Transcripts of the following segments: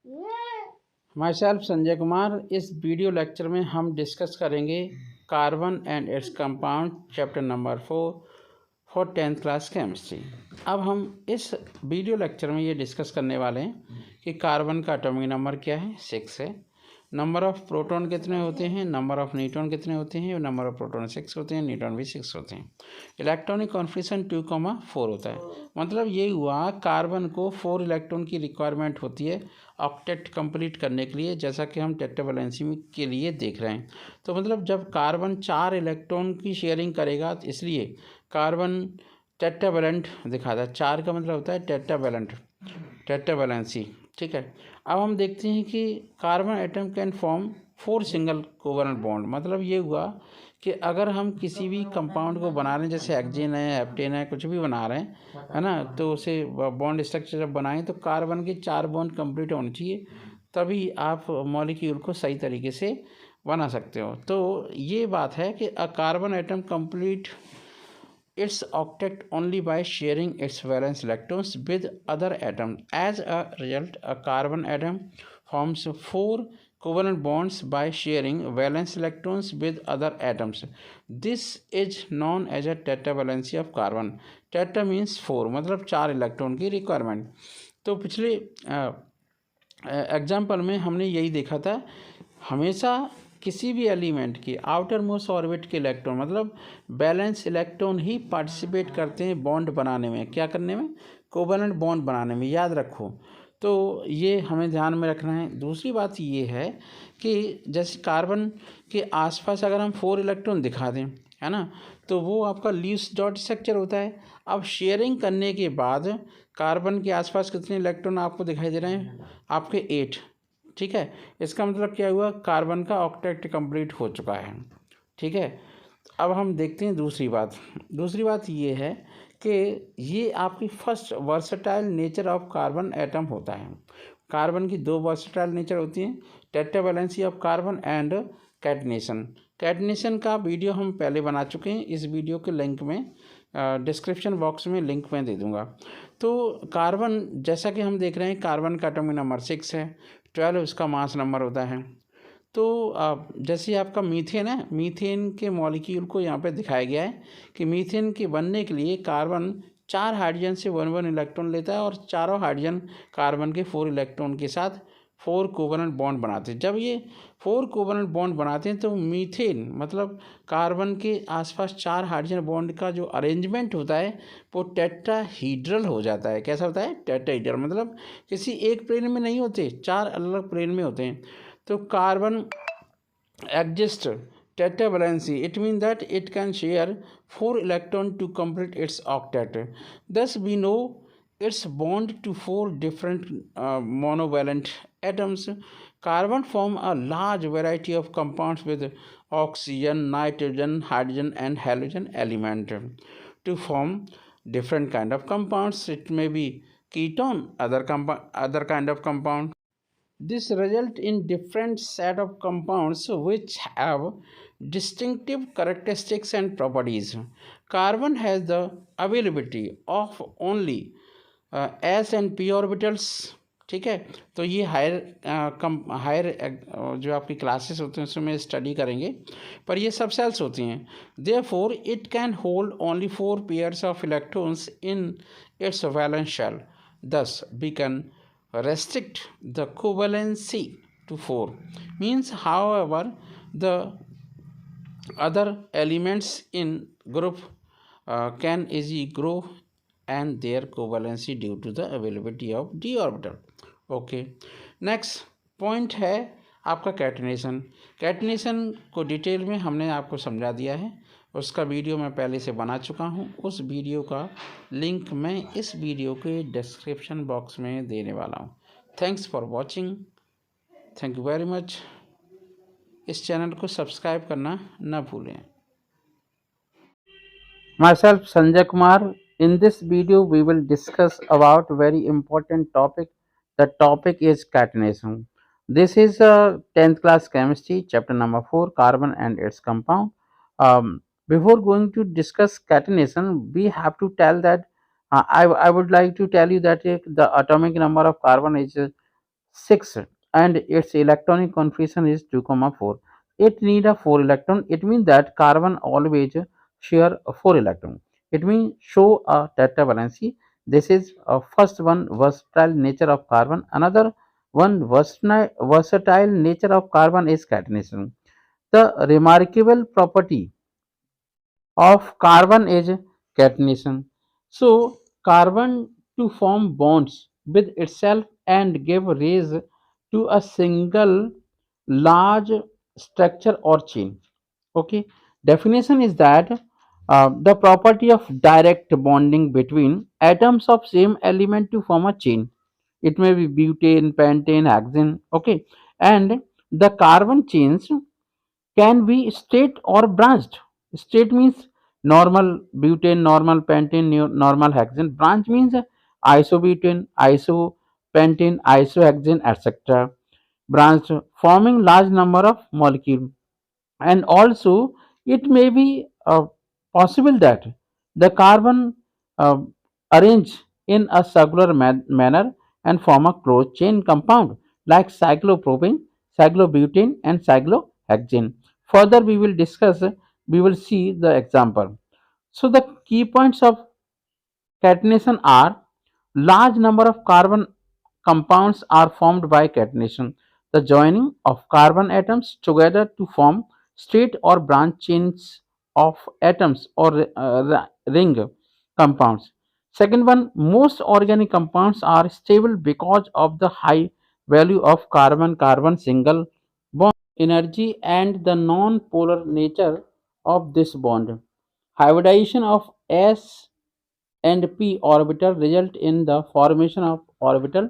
My self Sanjay Kumar. इस video lecture में हम डिस्कस करेंगे carbon and its compound chapter number 4 for 10th class chemistry. अब हम इस वीडियो लेक्चर में ये डिस्कस करने वाले हैं कि कार्बन का एटॉमिक नंबर क्या है, 6 है। नंबर ऑफ प्रोटॉन कितने होते हैं, नंबर ऑफ न्यूट्रॉन कितने होते हैं, नंबर ऑफ प्रोटॉन 6 होते हैं, न्यूट्रॉन भी 6 होते हैं। इलेक्ट्रॉनिक कॉन्फिगरेशन 2,4 होता है। मतलब ये हुआ कार्बन को 4 इलेक्ट्रॉन की रिक्वायरमेंट होती है ऑक्टेट कंप्लीट करने के लिए, जैसा कि हम टेट्रावैलेंसी के लिए देख रहे हैं। तो मतलब जब कार्बन 4 इलेक्ट्रॉन की शेयरिंग करेगा, तो इसलिए कार्बन टेट्रावैलेंट दिखाता है। 4 का मतलब होता है टेट्रावैलेंट, टेट्रावैलेंसी। ठीक है। अब हम देखते हैं कि carbon atom can form 4 single covalent bond. मतलब ये हुआ कि अगर हम किसी भी कंपाउंड को बना रहे हैं, जैसे हेक्सेन है, हेप्टेन है, कुछ भी बना रहे हैं, है ना, तो उसे बॉन्ड स्ट्रक्चर जब बनाएं तो कार्बन के 4 बॉन्ड कंप्लीट होने चाहिए, तभी आप मॉलिक्यूल को सही तरीके से बना सकते हो। तो ये बात है कि a carbon atom complete its octet only by sharing its valence electrons with other atoms. As a result, a carbon atom forms 4 covalent bonds by sharing valence electrons with other atoms. This is known as a tetravalency of carbon. Tetra means 4, मतलब 4 electron की requirement. तो पिछले example में हमने यही देखा था, हमेशा किसी भी एलिमेंट की आउटर मोस्ट ऑर्बिट के इलेक्ट्रॉन, मतलब बैलेंस इलेक्ट्रॉन ही पार्टिसिपेट करते हैं बॉन्ड बनाने में। क्या करने में? कोवलेंट बॉन्ड बनाने में, याद रखो। तो ये हमें ध्यान में रखना है। दूसरी बात ये है कि जैसे कार्बन के आसपास अगर हम 4 इलेक्ट्रॉन दिखा दें, है ना, तो वो आपका लीव्स डॉट स्ट्रक्चर होता है। अब शेयरिंग करने के बाद कार्बन के आसपास कितने इलेक्ट्रॉन आपको दिखाई दे रहे हैं? आपके 8। ठीक है। इसका मतलब क्या हुआ? कार्बन का ऑक्टेट कंप्लीट हो चुका है। ठीक है। अब हम देखते हैं दूसरी बात। दूसरी बात ये है कि ये आपकी first versatile nature of carbon atom होता है। कार्बन की 2 वर्सटाइल नेचर होती हैं, tetravalency of carbon and catenation. Catenation का वीडियो हम पहले बना चुके हैं, इस वीडियो के लिंक में डिस्क्रिप्शन बॉक्स में लिंक मैं दे दूंगा। तो कार्बन, जैसा कि हम देख रहे हैं, कार्बन का एटॉमिक नंबर 6 है, 12 उसका मास नंबर होता है। तो जैसे आपका मीथेन है, मीथेन के मॉलिक्यूल को यहाँ पे दिखाया गया है कि मीथेन के बनने के लिए कार्बन 4 हाइड्रोजन से 1 इलेक्ट्रॉन लेता है और चारों हाइड्रोजन कार्बन के 4 इलेक्ट्रॉन के साथ 4 कोवलेंट बॉन्ड बनाते हैं। जब ये 4 कोवलेंट बॉन्ड बनाते हैं तो मीथेन, मतलब कार्बन के आसपास 4 हाइड्रोजन बॉन्ड का जो अरेंजमेंट होता है वो टेट्राहीड्रल हो जाता है। कैसा होता है? टेट्राहीड्रल, मतलब किसी एक प्लेन में नहीं होते, 4 अलग अलग प्लेन में होते हैं। तो carbon exist tetravalency, it means that it can share 4 electrons to complete its octet. Thus we know its bond to 4 different monovalent atoms. Carbon form a large variety of compounds with oxygen, nitrogen, hydrogen and halogen element to form different kind of compounds. It may be ketone, other kind of compound. This result in different set of compounds which have distinctive characteristics and properties. Carbon has the availability of only s and p orbitals। ठीक है। तो ये higher जो आपकी classes होते हैं उसमें study करेंगे, पर ये सब सेल्स होती हैं। Therefore it can hold only 4 pairs of electrons in its valence shell. thus we can restrict the covalency to 4, means however the other elements in group can easily grow and their covalency due to the availability of d orbital। Okay. Next point है आपका catenation. Catenation को detail में हमने आपको समझा दिया है, उसका वीडियो मैं पहले से बना चुका हूँ। उस वीडियो का लिंक मैं इस वीडियो के डिस्क्रिप्शन बॉक्स में देने वाला हूँ। Thanks for watching, thank you very much. इस चैनल को सब्सक्राइब करना ना भूलें। Myself Sanjay Kumar. In this video we will discuss about very important topic. The topic is catenation. This is 10th class chemistry chapter number 4, carbon and its compound. Before going to discuss catenation, we have to tell that I would like to tell you that the atomic number of carbon is 6 and its electronic configuration is 2,4. It need a 4 electron. It means that carbon always share a 4 electron. It means show a tetravalency. This is first one, versatile nature of carbon. Another one, versatile nature of carbon is catenation. The remarkable property of carbon is catenation. So carbon to form bonds with itself and give rise to a single large structure or chain. Okay. Definition is that the property of direct bonding between atoms of same element to form a chain. It may be butane, pentane, hexane. Okay. And the carbon chains can be straight or branched. Straight means normal butane, normal pentane, normal hexane. Branch means isobutane, isopentane, isohexane, etc. Branch forming large number of molecules. And also it may be possible that the carbon uh, arrange in a circular manner and form a closed chain compound like cyclopropane, cyclobutane and cyclohexane. Further we will see the example. So the key points of catenation are large number of carbon compounds are formed by catenation, the joining of carbon atoms together to form straight or branch chains of atoms or ring compounds. Second one, most organic compounds are stable because of the high value of carbon-carbon single bond energy and the non-polar nature of this bond. Hybridization of S and p orbital result in the formation of orbital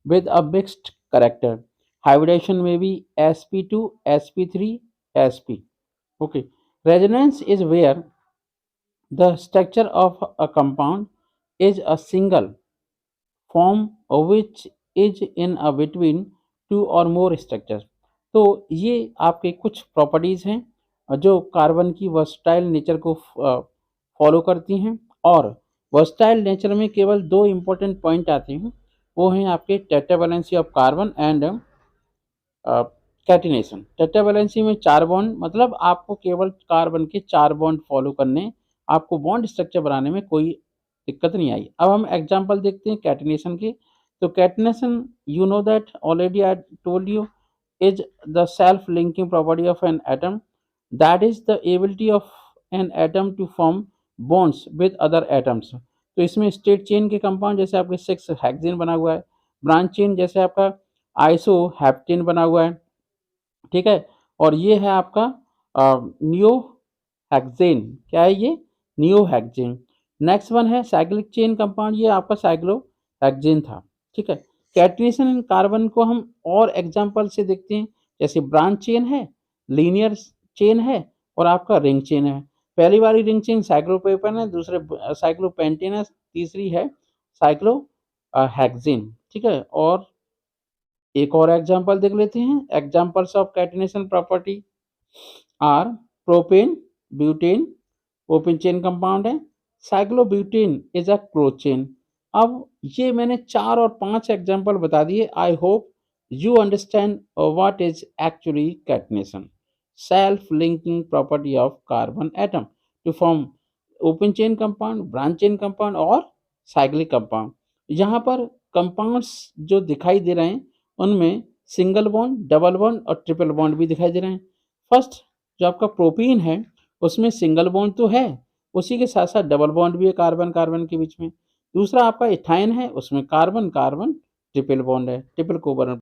with a mixed character. Hybridization may be sp2, sp3, sp. Okay. Resonance is where the structure of a compound is a single form which is in a between two और more structures. तो ये आपके कुछ properties हैं जो carbon की versatile nature को follow करती हैं और वर्सटाइल नेचर में केवल दो इंपॉर्टेंट पॉइंट आते हैं वो हैं आपके tetravalency of carbon and catenation. Tetravalency में 4 बॉन्ड मतलब आपको केवल कार्बन के 4 बॉन्ड फॉलो करने, आपको बॉन्ड स्ट्रक्चर बनाने में कोई दिक्कत नहीं आई। अब हम एग्जांपल देखते हैं कैटिनेशन के। तो catenation you know that already I told you is the self linking property of an atom, that is the ability of an atom to form bonds with other atoms. तो इसमें straight chain के compound जैसे आपके 6 hexane बना हुआ है, branch chain जैसे आपका आइसो हेप्टेन बना हुआ है, ठीक है। और ये है आपका नियो हेक्सेन, क्या है ये? Neo hexane. नेक्स्ट वन है साइक्लिक चेन कंपाउंड, ये आपका साइक्लो हेक्सेन था, ठीक है। कैटिनेशन इन कार्बन को हम और एग्जांपल से देखते हैं, जैसे ब्रांच चेन है, लीनियर चेन है और आपका रिंग चेन है। पहली वाली रिंग चेन साइक्लोपेपेन है, दूसरे साइक्लोपेंटेन है, तीसरी है साइक्लो हेक्सेन, ठीक है। और एक और एग्जांपल देख लेते हैं। Examples of catenation property are propane, butane, open chain compound है। Cyclobutane is a close chain. अब ये मैंने 4 और 5 एग्जांपल बता दिए। I hope you understand what is actually catenation. Self linking property of carbon atom to form open chain compound, branch chain compound और cyclic compound. यहाँ पर कंपाउंड्स जो दिखाई दे रहे हैं उनमें सिंगल बॉन्ड, डबल बॉन्ड और ट्रिपल बॉन्ड भी दिखाई दे रहे हैं। फर्स्ट जो आपका प्रोपीन है उसमें सिंगल बॉन्ड तो है, उसी के साथ साथ डबल बॉन्ड भी है कार्बन कार्बन के बीच में। दूसरा आपका इथाइन है, उसमें कार्बन कार्बन ट्रिपल बॉन्ड है, ट्रिपल कोवलेंट